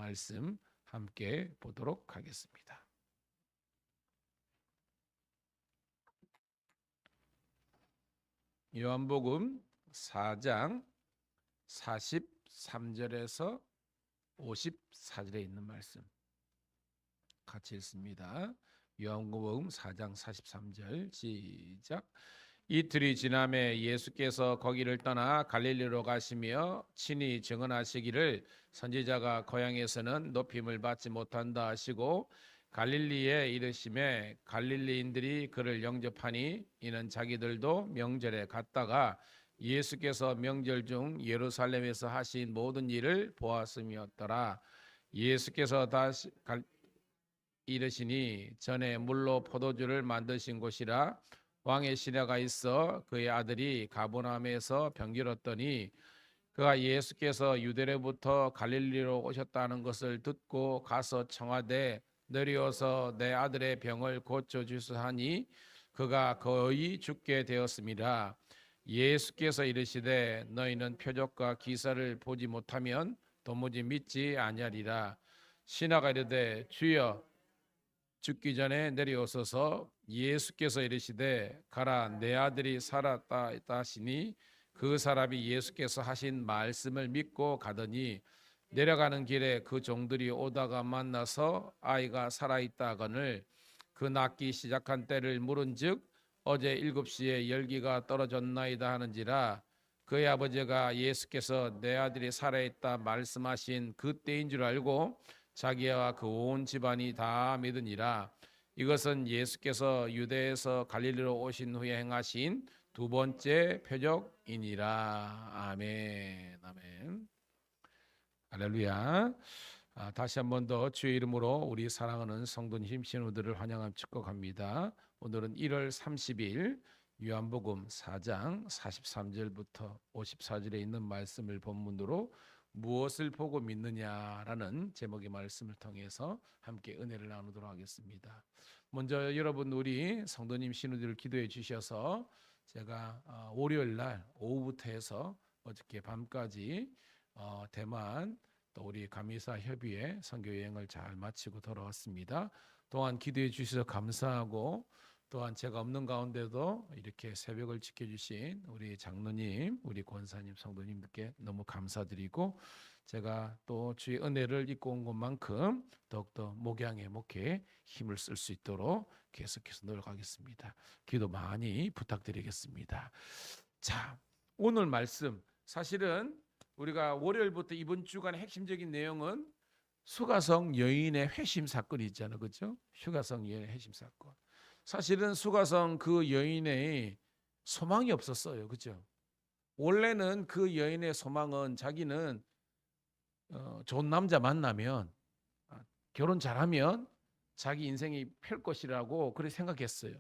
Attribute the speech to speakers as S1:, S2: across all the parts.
S1: 말씀 함께 보도록 하겠습니다. 요한복음 4장 43절에서 54절에 있는 말씀 같이 읽습니다. 요한복음 4장 43절 시작. 이틀이 지남에 예수께서 거기를 떠나 갈릴리로 가시며 친히 증언하시기를 선지자가 고향에서는 높임을 받지 못한다 하시고 갈릴리에 이르심에 갈릴리인들이 그를 영접하니 이는 자기들도 명절에 갔다가 예수께서 명절 중 예루살렘에서 하신 모든 일을 보았음이었더라. 예수께서 다시 이르시니 전에 물로 포도주를 만드신 곳이라 왕의 시내가 있어 그의 아들이 가버나움에서 병들었더니 그가 예수께서 유대로부터 갈릴리로 오셨다는 것을 듣고 가서 청하되 내려오서 내 아들의 병을 고쳐주소서 하니 그가 거의 죽게 되었습니다. 예수께서 이르시되 너희는 표적과 기사를 보지 못하면 도무지 믿지 아니하리라. 신하가 이르되 주여 죽기 전에 내려오소서. 예수께서 이르시되 가라 내 아들이 살았다 하시니 그 사람이 예수께서 하신 말씀을 믿고 가더니 내려가는 길에 그 종들이 오다가 만나서 아이가 살아있다 하거늘 그 낫기 시작한 때를 물은즉 어제 7시에 열기가 떨어졌나이다 하는지라. 그의 아버지가 예수께서 내 아들이 살아있다 말씀하신 그 때인 줄 알고 자기와 그 온 집안이 다 믿으니라. 이것은 예수께서 유대에서 갈릴리로 오신 후에 행하신 두 번째 표적이니라. 아멘. 아멘. 할렐루야. 다시 한 번 더 주의 이름으로 우리 사랑하는 성도님 신우들을 환영함 축복합니다. 오늘은 1월 30일 요한복음 4장 43절부터 54절에 있는 말씀을 본문으로 무엇을 보고 믿느냐라는 제목의 말씀을 통해서 함께 은혜를 나누도록 하겠습니다. 먼저 여러분 우리 성도님 신우들을 기도해 주셔서 제가 월요일 날 오후부터 해서 어저께 밤까지 대만 또 우리 감리사 협의회 선교 여행을 잘 마치고 돌아왔습니다. 또한 기도해 주셔서 감사하고 또한 제가 없는 가운데도 이렇게 새벽을 지켜주신 우리 장로님, 우리 권사님, 성도님들께 너무 감사드리고 제가 또 주의 은혜를 입고 온 것만큼 더욱더 목양의 목회에 힘을 쓸 수 있도록 계속해서 노력하겠습니다. 기도 많이 부탁드리겠습니다. 자, 오늘 말씀 사실은 우리가 월요일부터 이번 주간의 핵심적인 내용은 수가성 여인의 회심 사건이 있잖아요. 그렇죠? 수가성 여인의 회심 사건. 사실은 수가성 그 여인의 소망이 없었어요. 그렇죠? 원래는 그 여인의 소망은 자기는 좋은 남자 만나면 결혼 잘하면 자기 인생이 펼 것이라고 그렇게 생각했어요.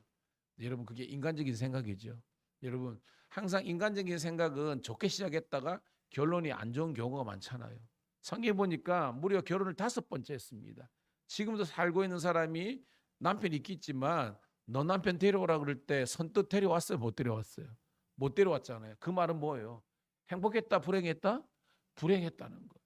S1: 여러분 그게 인간적인 생각이죠. 여러분 항상 인간적인 생각은 좋게 시작했다가 결론이 안 좋은 경우가 많잖아요. 성경에 보니까 무려 결혼을 5번째 했습니다. 지금도 살고 있는 사람이 남편이 있겠지만 너 남편 데려오라 그럴 때 선뜻 데려왔어요? 못 데려왔어요? 못 데려왔잖아요. 그 말은 뭐예요? 행복했다 불행했다? 불행했다는 거.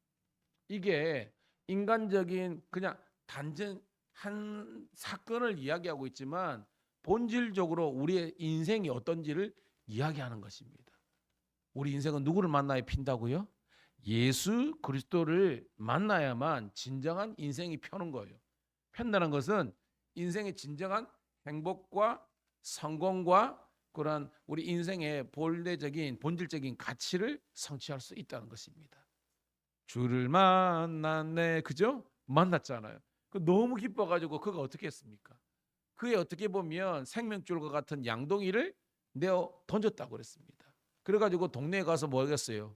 S1: 이게 인간적인 그냥 단전 한 사건을 이야기하고 있지만 본질적으로 우리의 인생이 어떤지를 이야기하는 것입니다. 우리 인생은 누구를 만나야 핀다고요? 예수 그리스도를 만나야만 진정한 인생이 펴는 거예요. 편다는 것은 인생의 진정한 행복과 성공과 그런 우리 인생의 본질적인 가치를 성취할 수 있다는 것입니다. 주를 만났네, 그죠? 만났잖아요. 너무 기뻐가지고 그가 어떻게 했습니까? 그에 어떻게 보면 생명줄과 같은 양동이를 내어 던졌다고 그랬습니다. 그래가지고 동네에 가서 뭐 하겠어요?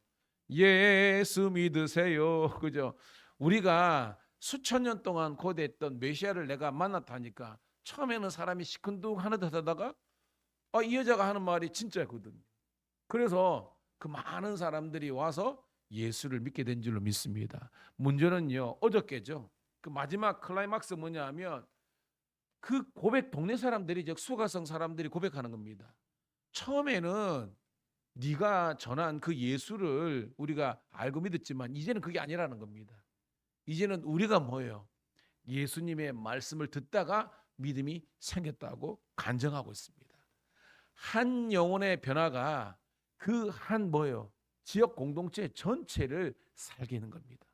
S1: 예수 믿으세요. 그죠? 우리가 수천 년 동안 고대했던 메시아를 내가 만났다니까 처음에는 사람이 시큰둥하듯 하다가 이 여자가 하는 말이 진짜거든요. 그래서 그 많은 사람들이 와서 예수를 믿게 된 줄로 믿습니다. 문제는요 어저께죠. 그 마지막 클라이막스 뭐냐 하면 그 고백 동네 사람들이 즉 수가성 사람들이 고백하는 겁니다. 처음에는 네가 전한 그 예수를 우리가 알고 믿었지만 이제는 그게 아니라는 겁니다. 이제는 우리가 뭐예요? 예수님의 말씀을 듣다가 믿음이 생겼다고 간증하고 있습니다. 한 영혼의 변화가 그 한 뭐예요? 지역 공동체 전체를 살리는 겁니다.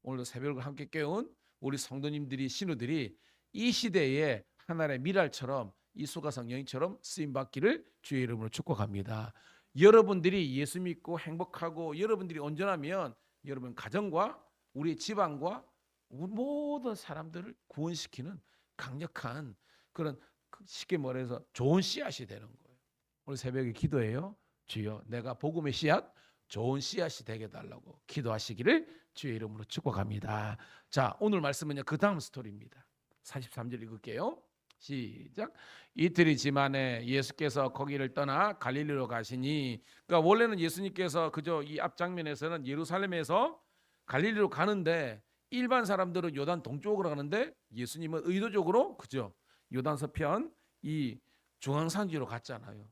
S1: 오늘도 새벽을 함께 깨운 우리 성도님들이 신우들이 이 시대에 하나의 미랄처럼 이수가성 여인처럼 쓰임받기를 주의 이름으로 축복합니다. 여러분들이 예수 믿고 행복하고 여러분들이 온전하면 여러분 가정과 우리 지방과 모든 사람들을 구원시키는 강력한 그런 쉽게 말해서 좋은 씨앗이 되는 거예요. 오늘 새벽에 기도해요. 주여 내가 복음의 씨앗 좋은 씨앗이 되게 달라고 기도하시기를 주의 이름으로 축복합니다. 자, 오늘 말씀은요. 그 다음 스토리입니다. 43절 읽을게요. 시작. 이틀이 지만에 예수께서 거기를 떠나 갈릴리로 가시니, 그러니까 원래는 예수님께서 그저 이 앞 장면에서는 예루살렘에서 갈릴리로 가는데 일반 사람들은 요단 동쪽으로 가는데 예수님은 의도적으로 그죠 요단 서편 이 중앙산지로 갔잖아요.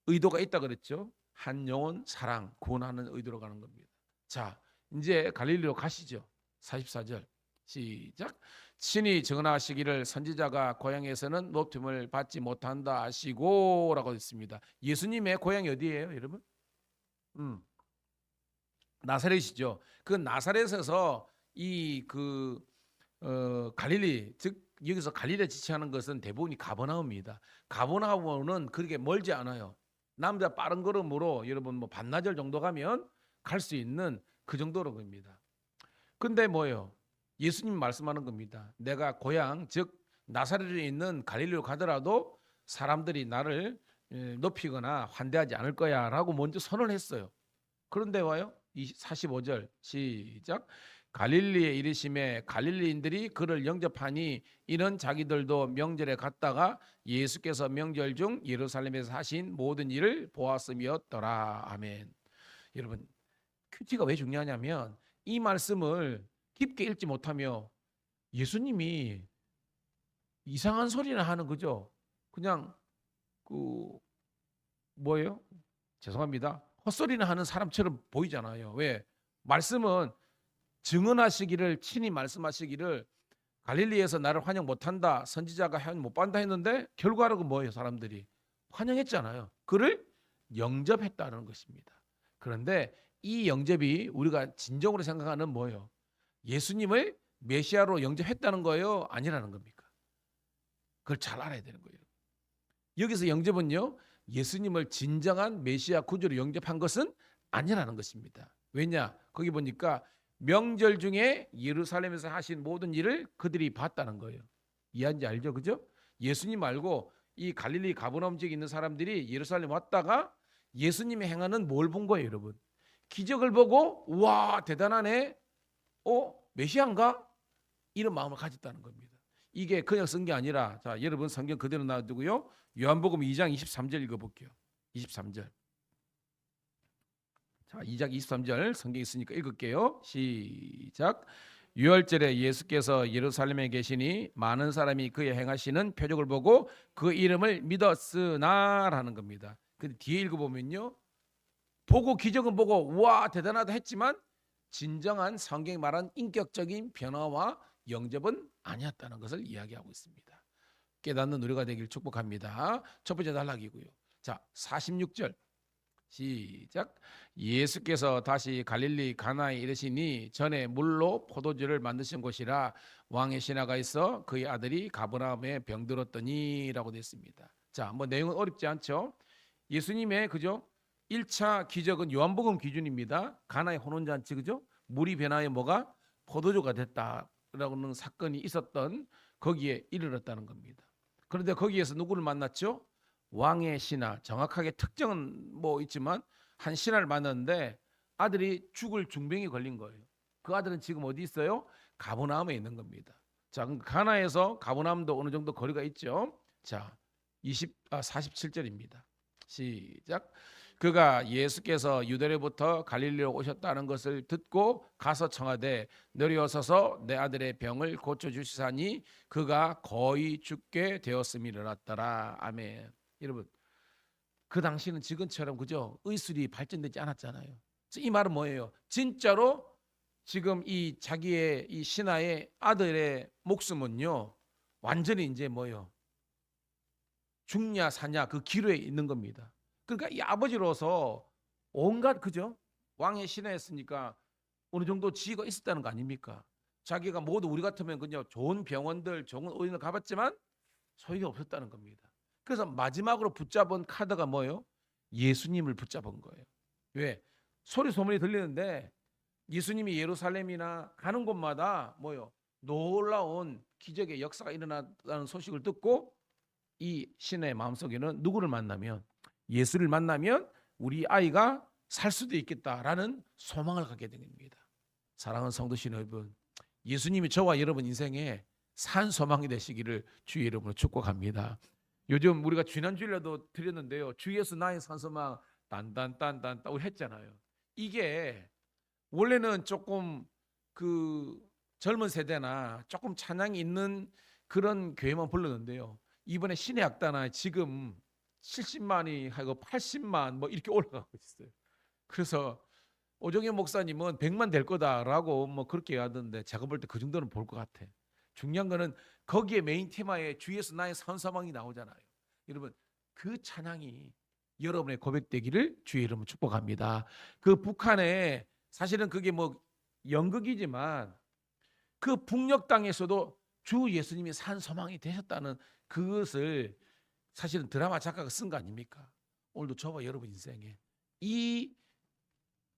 S1: 의도가 있다 그랬죠. 한 영혼 사랑 구원하는 의도로 가는 겁니다. 자, 이제 갈릴리로 가시죠. 44절 시작. 친히 증언하시기를 선지자가 고향에서는 높임을 받지 못한다 하시고 라고 했습니다. 예수님의 고향이 어디예요 여러분? 나사렛이죠. 그 나사렛에서 이 갈릴리 즉 여기서 갈릴리에 지칭하는 것은 대부분이 가버나움입니다. 가버나움은 그렇게 멀지 않아요. 남자 빠른 걸음으로 여러분 뭐 반나절 정도 가면 갈 수 있는 그 정도로 겁니다. 근데 뭐예요? 예수님 말씀하는 겁니다. 내가 고향 즉 나사렛에 있는 갈릴리로 가더라도 사람들이 나를 높이거나 환대하지 않을 거야라고 먼저 선언했어요. 그런데 와요. 45절 시작. 갈릴리에 이르심에 갈릴리인들이 그를 영접하니 이는 자기들도 명절에 갔다가 예수께서 명절 중 예루살렘에서 하신 모든 일을 보았음이었더라. 아멘. 여러분 큐티가 왜 중요하냐면 이 말씀을 깊게 읽지 못하며 예수님이 이상한 소리나 하는 거죠. 그냥 뭐예요? 죄송합니다. 헛소리나 하는 사람처럼 보이잖아요. 왜? 말씀은 증언하시기를 친히 말씀하시기를 갈릴리에서 나를 환영 못한다. 선지자가 환영 못 받는다 했는데 결과로 뭐예요? 사람들이 환영했잖아요. 그를 영접했다는 것입니다. 그런데 이 영접이 우리가 진정으로 생각하는 뭐예요? 예수님을 메시아로 영접했다는 거예요? 아니라는 겁니까? 그걸 잘 알아야 되는 거예요. 여기서 영접은요. 예수님을 진정한 메시아 구주로 영접한 것은 아니라는 것입니다. 왜냐? 거기 보니까 명절 중에 예루살렘에서 하신 모든 일을 그들이 봤다는 거예요. 이해한지 알죠? 그죠? 예수님 말고 이 갈릴리 가버나움 지역에 있는 사람들이 예루살렘 왔다가 예수님이 행하는 뭘 본 거예요, 여러분? 기적을 보고 와 대단하네. 메시아인가? 이런 마음을 가졌다는 겁니다. 이게 그냥 쓴 게 아니라 자 여러분 성경 그대로 놔두고요. 요한복음 2장 23절 읽어볼게요. 23절. 자 2장 23절 성경 있으니까 읽을게요. 시작. 유월절에 예수께서 예루살렘에 계시니 많은 사람이 그의 행하시는 표적을 보고 그 이름을 믿었으나라는 겁니다. 근데 뒤에 읽어보면요. 보고 기적은 보고 와 대단하다 했지만 진정한 성경이 말한 인격적인 변화와 영접은 아니었다는 것을 이야기하고 있습니다. 깨닫는 우리가 되길 축복합니다. 첫 번째 단락이고요. 자 46절 시작. 예수께서 다시 갈릴리 가나에 이르시니 전에 물로 포도주를 만드신 곳이라 왕의 신하가 있어 그의 아들이 가버나움에 병들었더니라고 됐습니다. 자, 뭐 내용은 어렵지 않죠. 예수님의 그죠? 1차 기적은 요한복음 기준입니다. 가나의 혼혼잔치 그죠? 물이 변하여 뭐가 포도주가 됐다라는 사건이 있었던 거기에 이르렀다는 겁니다. 그런데 거기에서 누구를 만났죠? 왕의 신하. 정확하게 특정은 뭐 있지만 한 신하를 만났는데 아들이 죽을 중병이 걸린 거예요. 그 아들은 지금 어디 있어요? 가버나움에 있는 겁니다. 자, 가나에서 가버나움도 어느 정도 거리가 있죠. 자, 47절입니다. 시작. 그가 예수께서 유대로부터 갈릴리로 오셨다는 것을 듣고 가서 청하되 내려서서 내 아들의 병을 고쳐주시사니 그가 거의 죽게 되었음이 일어났더라. 아멘. 여러분 그 당시는 지금처럼 그죠 의술이 발전되지 않았잖아요. 이 말은 뭐예요? 진짜로 지금 이 자기의 이 신하의 아들의 목숨은요 완전히 이제 뭐요 죽냐 사냐 그 기로에 있는 겁니다. 그러니까 이 아버지로서 온갖 그죠 왕의 신하였으니까 어느 정도 지위가 있었다는 거 아닙니까? 자기가 모두 우리 같으면 그냥 좋은 병원들 좋은 의원을 가봤지만 소용이 없었다는 겁니다. 그래서 마지막으로 붙잡은 카드가 뭐예요? 예수님을 붙잡은 거예요. 왜? 소리 소문이 들리는데 예수님이 예루살렘이나 가는 곳마다 뭐요? 놀라운 기적의 역사가 일어났다는 소식을 듣고 이 신의 마음속에는 누구를 만나면 예수를 만나면 우리 아이가 살 수도 있겠다라는 소망을 갖게 된 겁니다. 사랑하는 성도신 여러분, 예수님이 저와 여러분 인생에 산 소망이 되시기를 주의 이름으로 축복합니다. 요즘 우리가 지난주일에도 드렸는데요. 주 예수 나의 산 소망 딴딴딴딴 우리 했잖아요. 이게 원래는 조금 그 젊은 세대나 조금 찬양이 있는 그런 교회만 불렀는데요. 이번에 신의 악단에 지금 70만이 하고 80만 뭐 이렇게 올라가고 있어요. 그래서 오정현 목사님은 100만 될 거다라고 뭐 그렇게 하던데 제가 볼 때 그 정도는 볼 것 같아. 중요한 거는 거기에 메인 테마에 주 예수 나의 산소망이 나오잖아요. 여러분 그 찬양이 여러분의 고백되기를 주의 이름으로 축복합니다. 그 북한에 사실은 그게 뭐 연극이지만 그 북녘 땅에서도 주 예수님이 산 소망이 되셨다는 그것을 사실은 드라마 작가가 쓴 거 아닙니까? 오늘도 저와 여러분 인생에 이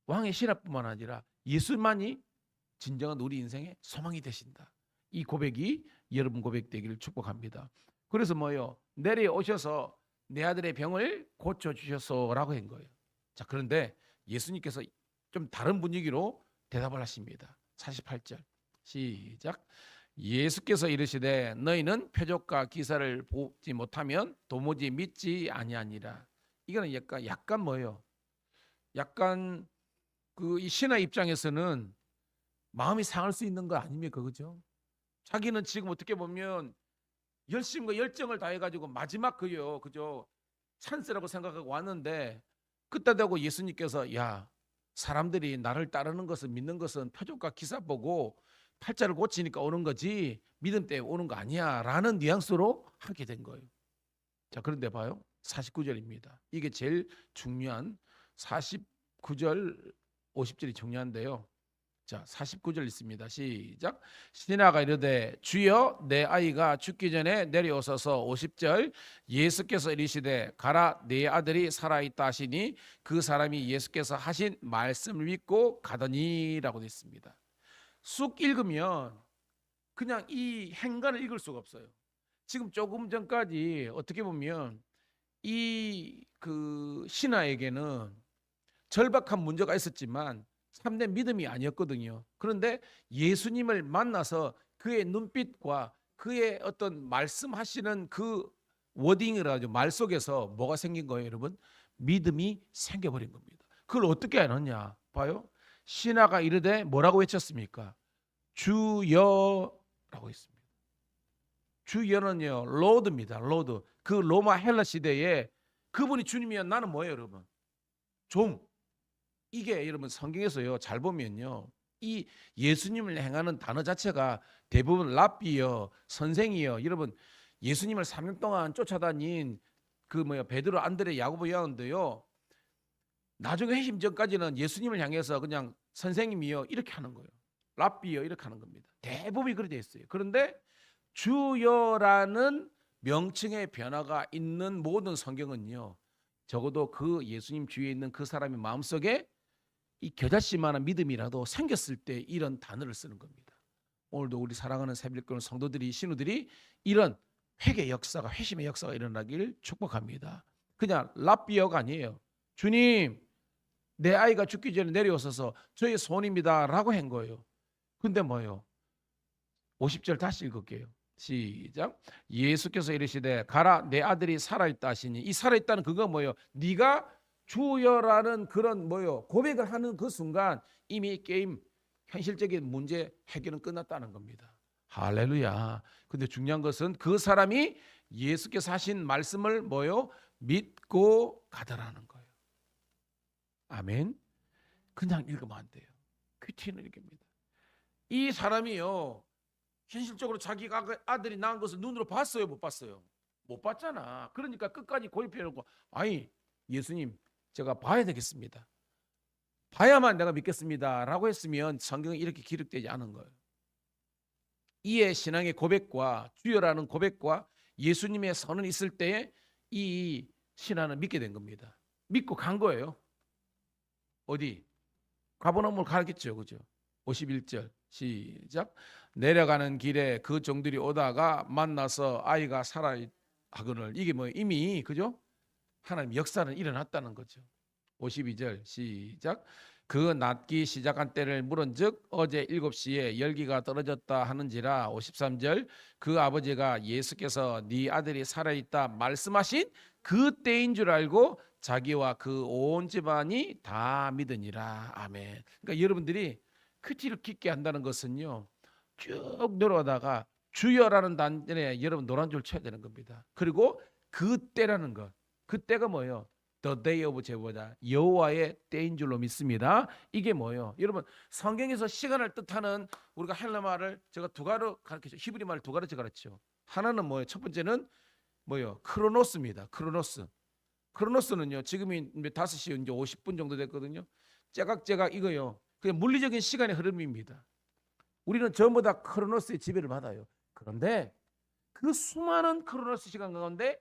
S1: 왕의 신하뿐만 아니라 예수만이 진정한 우리 인생의 소망이 되신다. 이 고백이 여러분 고백되기를 축복합니다. 그래서 뭐요? 내려오셔서 내 아들의 병을 고쳐주셔서라고 한 거예요. 자, 그런데 예수님께서 좀 다른 분위기로 대답을 하십니다. 48절 시작. 예수께서 이르시되 너희는 표적과 기사를 보지 못하면 도무지 믿지 아니하니라. 이거는 약간 뭐예요? 약간 그 이 신하 입장에서는 마음이 상할 수 있는 거 아닙니까? 그죠? 자기는 지금 어떻게 보면 열심과 열정을 다해가지고 마지막 그죠? 찬스라고 생각하고 왔는데 그때 되고 예수님께서 야 사람들이 나를 따르는 것을 믿는 것은 표적과 기사 보고 팔자를 고치니까 오는 거지 믿음 때문에 오는 거 아니야 라는 뉘앙스로 하게 된 거예요. 자, 그런데 봐요. 49절입니다. 이게 제일 중요한 49절 50절이 중요한데요. 자, 49절 있습니다. 시작. 신하가 이르되 주여 내 아이가 죽기 전에 내려오소서. 50절 예수께서 이르시되 가라 내 아들이 살아있다 하시니 그 사람이 예수께서 하신 말씀을 믿고 가더니라고 되어 있습니다. 쑥 읽으면 그냥 이 행간을 읽을 수가 없어요. 지금 조금 전까지 어떻게 보면 이 그 신하에게는 절박한 문제가 있었지만 참된 믿음이 아니었거든요. 그런데 예수님을 만나서 그의 눈빛과 그의 어떤 말씀하시는 그 워딩을 하죠. 말 속에서 뭐가 생긴 거예요, 여러분? 믿음이 생겨버린 겁니다. 그걸 어떻게 알았냐? 봐요. 신하가 이르되 뭐라고 외쳤습니까? 주여라고 했습니다. 주여는요, 로드입니다. 로드. 그 로마 헬라 시대에 그분이 주님이면 나는 뭐예요, 여러분? 종. 이게 여러분 성경에서요 잘 보면요 이 예수님을 행하는 단어 자체가 대부분 랍비요 선생이요. 여러분 예수님을 3년 동안 쫓아다닌 그 베드로 안드레 야고보 요한도요 나중에 회심 전까지는 예수님을 향해서 그냥 선생님이요 이렇게 하는 거예요. 랍비요 이렇게 하는 겁니다. 대부분이 그렇게 돼 있어요. 그런데 주여라는 명칭의 변화가 있는 모든 성경은요 적어도 그 예수님 주위에 있는 그 사람의 마음속에 이 겨자씨만한 믿음이라도 생겼을 때 이런 단어를 쓰는 겁니다. 오늘도 우리 사랑하는 새벽교회 성도들이 신우들이 이런 회개 역사가 회심의 역사가 일어나길 축복합니다. 그냥 랍비어가 아니에요. 주님 내 아이가 죽기 전에 내려오셔서 저의 소원입니다 라고 한 거예요. 근데 뭐예요? 50절 다시 읽을게요. 시작. 예수께서 이르시되 가라 내 아들이 살아있다 하시니 이 살아있다는 그거 뭐예요? 네가 주여라는 그런 고백을 하는 그 순간 이미 게임 현실적인 문제 해결은 끝났다는 겁니다. 할렐루야. 근데 중요한 것은 그 사람이 예수께서 하신 말씀을 믿고 가더라는 거예요. 아멘. 그냥 읽으면 안 돼요. 큐티는 읽습니다. 이 사람이요, 현실적으로 자기가 아들이 낳은 것을 눈으로 봤어요, 못 봤어요? 못 봤잖아. 그러니까 끝까지 고집해놓고, 아니 예수님, 제가 봐야 되겠습니다. 봐야만 내가 믿겠습니다 라고 했으면 성경은 이렇게 기록되지 않은 거예요. 이의 신앙의 고백과 주여라는 고백과 예수님의 선언이 있을 때에 이 신앙을 믿게 된 겁니다. 믿고 간 거예요. 어디? 가버나움을 가겠죠, 그죠? 51절 시작. 내려가는 길에 그 종들이 오다가 만나서 아이가 살아 하거늘. 이게 뭐 이미, 그죠? 하나님 역사는 일어났다는 거죠. 52절 시작. 그 낫기 시작한 때를 물은즉 어제 7시에 열기가 떨어졌다 하는지라. 53절. 그 아버지가 예수께서 네 아들이 살아있다 말씀하신 그 때인 줄 알고 자기와 그 온 집안이 다 믿으니라. 아멘. 그러니까 여러분들이 큐티를 깊게 한다는 것은요, 쭉 내려오다가 주여라는 단전에 여러분 노란 줄 쳐야 되는 겁니다. 그리고 그 때라는 것, 그 때가 뭐예요? The day of 제보다 여호와의 때인 줄로 믿습니다. 이게 뭐예요? 여러분, 성경에서 시간을 뜻하는 우리가 헬라말을 제가 두 가로 가르치죠. 히브리 말을 두 가로 가르치죠. 하나는 뭐예요? 첫 번째는 뭐예요? 크로노스입니다. 크로노스. 크로노스는요, 지금이 5시 이제 50분 정도 됐거든요. 제각 이거요, 그냥 물리적인 시간의 흐름입니다. 우리는 전부 다 크로노스의 지배를 받아요. 그런데 그 수많은 크로노스 시간 가운데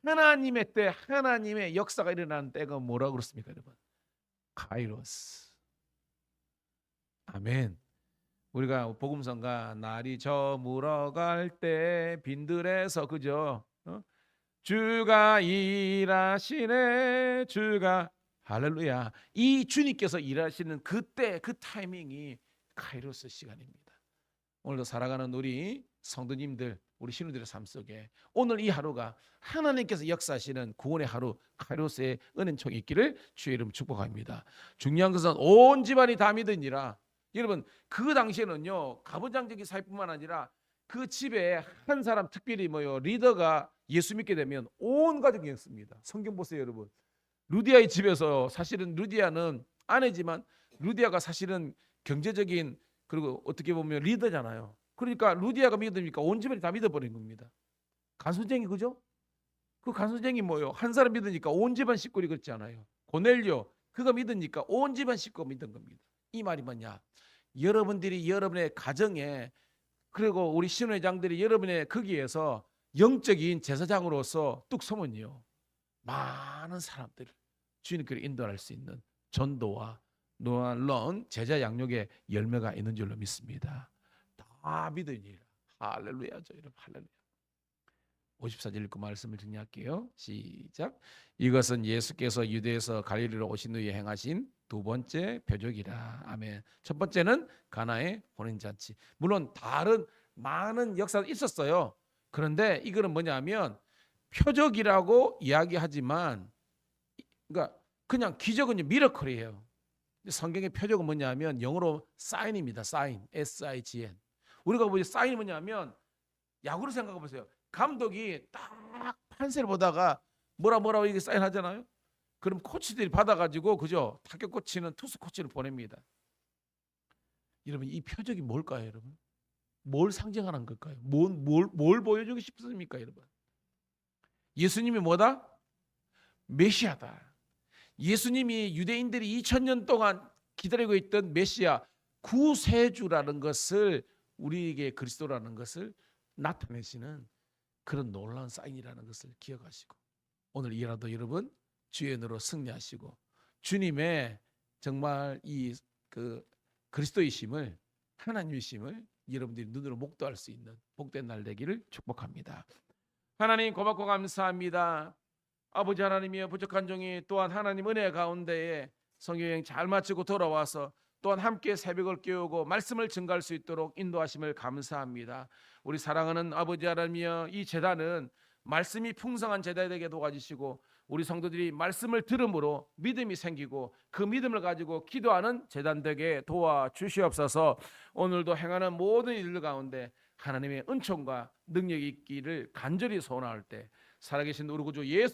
S1: 하나님의 때, 하나님의 역사가 일어나는 때가 뭐라고 그렇습니까, 여러분? 카이로스. 아멘. 우리가 복음성가 날이 저물어갈 때 빈들에서, 그죠? 주가 일하시네, 주가, 할렐루야. 이 주님께서 일하시는 그때, 그 타이밍이 카이로스 시간입니다. 오늘도 살아가는 우리 성도님들, 우리 신우들의 삶 속에 오늘 이 하루가 하나님께서 역사하시는 구원의 하루, 카이로스의 은혜총이 있기를 주의 이름 축복합니다. 중요한 것은 온 집안이 다 믿으니라. 여러분, 그 당시에는요, 가부장적인 사회뿐만 아니라 그 집에 한 사람, 특별히 뭐요, 리더가 예수 믿게 되면 온 가족이 믿습니다. 성경 보세요, 여러분. 루디아의 집에서, 사실은 루디아는 아내지만 루디아가 사실은 경제적인, 그리고 어떻게 보면 리더잖아요. 그러니까 루디아가 믿으니까 온 집안이 다 믿어버린 겁니다. 간수쟁이, 그죠? 그 간수쟁이 뭐요? 한 사람 믿으니까 온 집안 식구들이 그렇지 않아요. 고넬료, 그가 믿으니까 온 집안 식구가 믿은 겁니다. 이 말이 뭐냐? 여러분들이 여러분의 가정에, 그리고 우리 신회장들이 여러분의 거기에서 영적인 제사장으로서 뚝 서면요, 많은 사람들을 주님께로 인도할 수 있는 전도와 놀라운 제자 양육의 열매가 있는 줄로 믿습니다. 다 믿으니라. 할렐루야죠, 여러분. 할렐루야. 54절 읽고 말씀을 정리할게요. 시작. 이것은 예수께서 유대에서 갈릴리로 오신 후에 행하신 두 번째 표적이라. 아멘. 첫 번째는 가나의 혼인잔치. 물론 다른 많은 역사도 있었어요. 그런데 이거는 뭐냐면 표적이라고 이야기하지만, 그러니까 그냥 기적은 미러클이에요. 성경의 표적은 뭐냐면 영어로 사인입니다. 사인, S-I-G-N. 우리가 보지 사인이 뭐냐면, 야구를 생각해 보세요. 감독이 딱 판세를 보다가 뭐라고 이게 사인하잖아요. 그럼 코치들이 받아가지고, 그죠? 타격 코치는 투수 코치를 보냅니다. 여러분, 이 표적이 뭘까요, 여러분? 뭘 상징하는 걸까요? 뭘 보여주고 싶습니까, 여러분? 예수님이 뭐다? 메시아다. 예수님이 유대인들이 2000년 동안 기다리고 있던 메시아, 구세주라는 것을, 우리에게 그리스도라는 것을 나타내시는 그런 놀라운 사인이라는 것을 기억하시고, 오늘 이라도 여러분 주의 은혜로 승리하시고 주님의 정말 이 그리스도이심을, 하나님이심을 여러분들이 눈으로 목도할 수 있는 복된 날 되기를 축복합니다. 하나님 고맙고 감사합니다. 아버지 하나님이여, 부족한 종이 또한 하나님 은혜 가운데에 성경여행 잘 마치고 돌아와서 또한 함께 새벽을 깨우고 말씀을 증거할 수 있도록 인도하심을 감사합니다. 우리 사랑하는 아버지 하나님이여, 이 제단은 말씀이 풍성한 제단이 되게 도와주시고 우리 성도들이 말씀을 들음으로 믿음이 생기고 그 믿음을 가지고 기도하는 제단 되게 도와주시옵소서. 오늘도 행하는 모든 일들 가운데 하나님의 은총과 능력이 있기를 간절히 소원할 때, 살아계신 우리 구주 예수